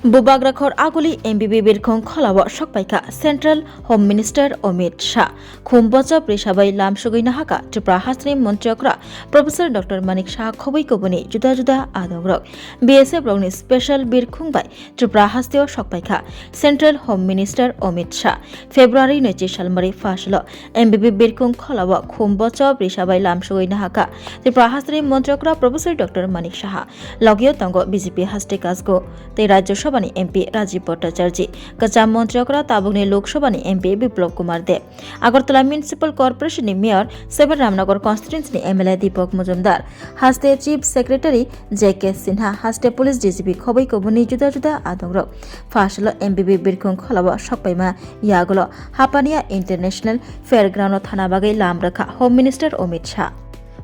বুবাগ্রাখর আগলি এমবিবি বিরখং খলাও সকপাইকা central home minister Amit Shah খুমবচ প্রিসাবাই লামসুগৈনা হাকা ত্রিপুরা হাসনি মন্ত্রীকরা প্রফেসর ডক্টর মানিক শাহ খবৈ কবনি जुदा जुदा आदogrok বিএসএফ রংনি স্পেশাল বিরখুংবাই ত্রিপুরা হাস্তিও সকপাইকা central home minister Amit Shah ফেব্রুয়ারি 29 সালমারি ফাসল এমবিবি বিরখুং খলাও খুমবচ প্রিসাবাই লামসুগৈনা হাকা ত্রিপুরা হাসনি মন্ত্রীকরা প্রফেসর ডক্টর মানিক শাহ লগিও তঙ্গ বিজেপি হাস্তে কাজগো তে রাজ্য সভানি এমপি রাজীব ভট্টাচার্য কচা মন্ত্রীকরা তাবুকনি লোকসভানি এমপি বিপ্লব কুমার দেব আগরতলা মিউনিসিপাল কর্পোরেশনनि মেয়र सेवन रामनगर कन्स्टिट्युएन्सीनि एमएलए दीपक मुजुमदार हास्ते चीफ सेक्रेटारि जेके सिन्हा हास्ते पुलिस डीजीपी खबै कबुनि जुदा जुदा आदंग्रक फासल एमबिबि बिरखुं खलाव सकपाइमा यागल हापानिया इंटरनेशनल फेयरग्राउन्ड थानाबागै लामरेखा होम मिनिस्टार अमित शाह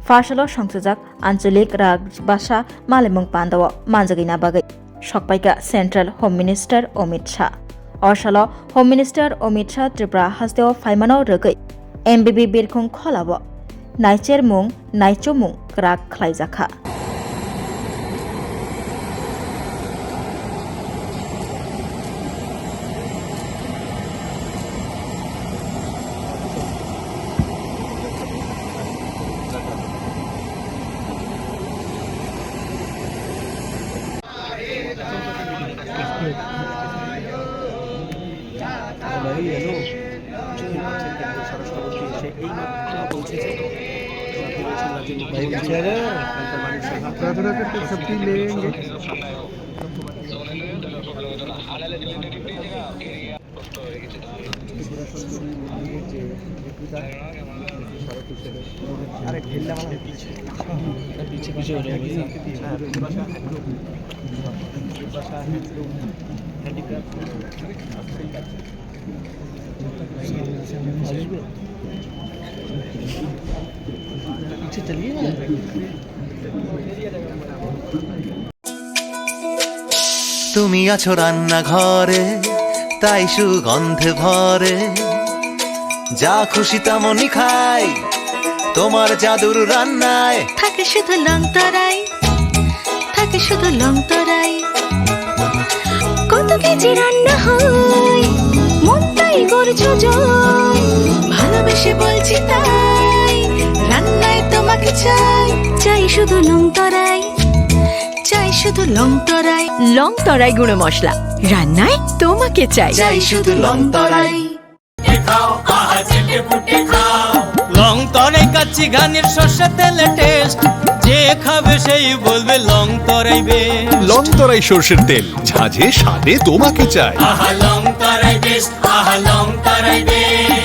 फासल संसदक आঞ্চলিক राजभाषा मालेमुं पान्दाव मानजागैना बागै सकपाइका central home minister Amit Shah अशाल होम मिनिस्टार अमित शाह त्रिपुरा हास्तेव फाइमानाव रोगै एमबिबि बिरखुं खलाव नाइचेरमुं नाइचमुं राग खलायजाखा छुट्टी लेंगे अरे ढीला वाला पीछे पीछे हो जाएगी पीछे चलिए তুমি আছো রান্না ঘরে তাই সুগন্ধে ভরে যা খুশি তেমনই খাই তোমার জাদুর রান্নায় থাকে শুধু লং তরাই থাকে শুধু লং তরাই কত কেজি রান্না হয় মনটাই করছো জয় ভালোবেসে বলছি তাই রান্নায় তোমাকে চাই চাই শুধু লং তরাই চাই শুধু লং তরাই গুঁড়ো মশলা রান্নায় তোমাকে চাই চাই শুধু লং তরাই লং তরাই কাচ্চি ঘানির সর্ষে তেলে টেস্ট যে খাবে সেই বলবে লং তরাই বেশ লং তরাই সর্ষের তেল ঝাঁঝে স্বাদে তোমাকে চাই আহা লং তরাই বেশ আহা লং তরাই বেশ